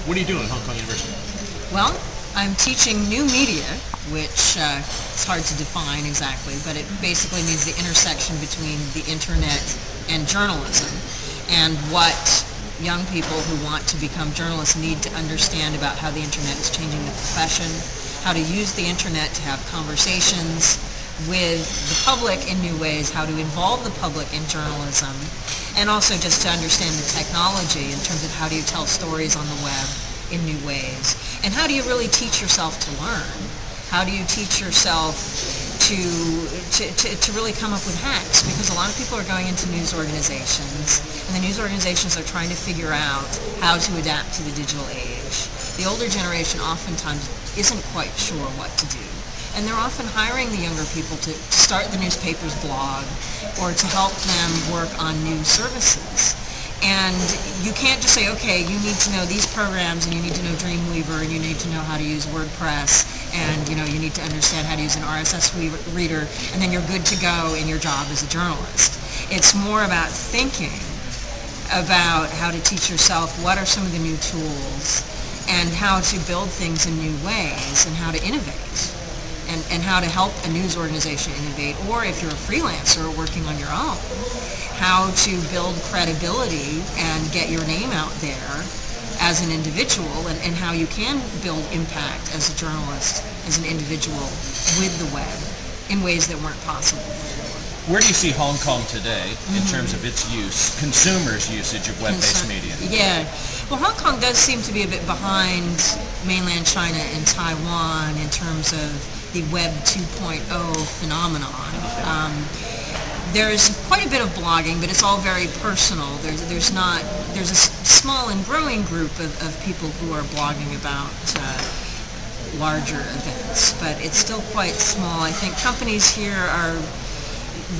What are you doing at Hong Kong University? Well, I'm teaching new media, which it's hard to define exactly, but it basically means the intersection between the internet and journalism, and what young people who want to become journalists need to understand about how the internet is changing the profession, how to use the internet to have conversations with the public in new ways, how to involve the public in journalism, and also just to understand the technology in terms of how do you tell stories on the web in new ways, and how do you really teach yourself to learn? How do you teach yourself to really come up with hacks? Because a lot of people are going into news organizations, and the news organizations are trying to figure out how to adapt to the digital age. The older generation oftentimes isn't quite sure what to do, and they're often hiring the younger people to start the newspaper's blog or to help them work on new services. And you can't just say, okay, you need to know these programs, and you need to know Dreamweaver, and you need to know how to use WordPress, and you need to understand how to use an RSS reader, and then you're good to go in your job as a journalist. It's more about thinking about how to teach yourself what are some of the new tools, and how to build things in new ways, and how to innovate, and how to help a news organization innovate, or if you're a freelancer working on your own, how to build credibility and get your name out there as an individual, and how you can build impact as a journalist, as an individual with the web in ways that weren't possible before. Where do you see Hong Kong today in terms of its use, consumers' usage of web-based media? Yeah. Well, Hong Kong does seem to be a bit behind mainland China and Taiwan in terms of the Web 2.0 phenomenon. There's quite a bit of blogging, but it's all very personal. There's a small and growing group of people who are blogging about larger events, but it's still quite small. I think companies here are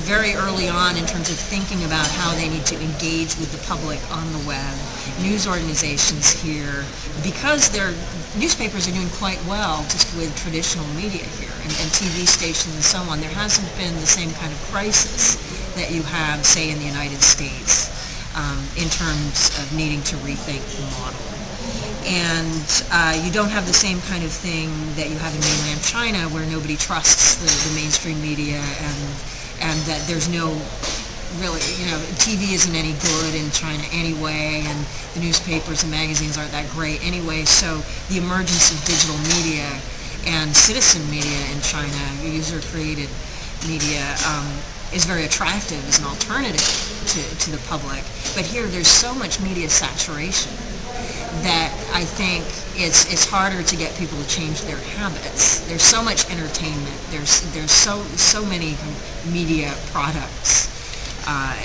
very early on in terms of thinking about how they need to engage with the public on the web. News organizations here, because their newspapers are doing quite well just with traditional media here, and TV stations and so on, there hasn't been the same kind of crisis that you have, say, in the United States, in terms of needing to rethink the model. And you don't have the same kind of thing that you have in mainland China, where nobody trusts the mainstream media, and that there's no really, TV isn't any good in China anyway, and the newspapers and magazines aren't that great anyway, so the emergence of digital media and citizen media in China, user-created media, is very attractive as an alternative to the public. But here there's so much media saturation that I think it's harder to get people to change their habits. There's so much entertainment. There's so many media products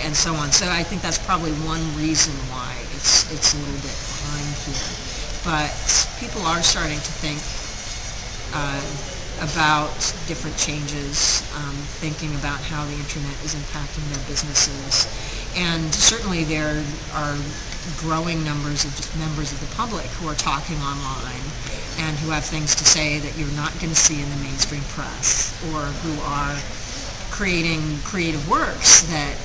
and so on. So I think that's probably one reason why it's a little bit behind here. But people are starting to think about different changes, thinking about how the internet is impacting their businesses, and certainly there are growing numbers of just members of the public who are talking online and who have things to say that you're not going to see in the mainstream press, or who are creating creative works that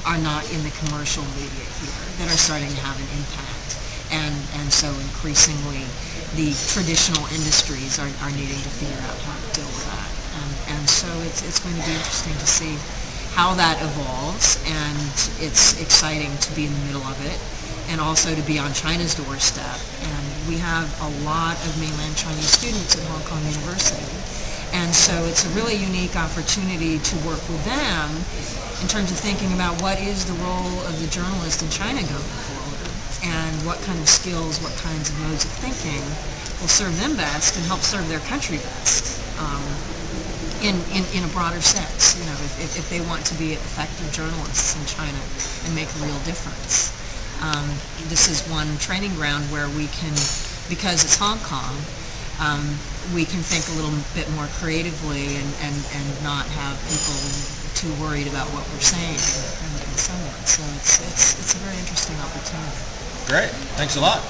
are not in the commercial media here, that are starting to have an impact. And so increasingly the traditional industries are needing to figure out how to deal with that. And so it's going to be interesting to see how that evolves, and it's exciting to be in the middle of it, and also to be on China's doorstep. And we have a lot of mainland Chinese students at Hong Kong University, and so it's a really unique opportunity to work with them in terms of thinking about what is the role of the journalist in China going forward, and what kind of skills, what kinds of modes of thinking will serve them best and help serve their country best. In a broader sense, if they want to be effective journalists in China and make a real difference. This is one training ground where we can, because it's Hong Kong, we can think a little bit more creatively and not have people too worried about what we're saying and so on. So it's a very interesting opportunity. Great. Thanks a lot.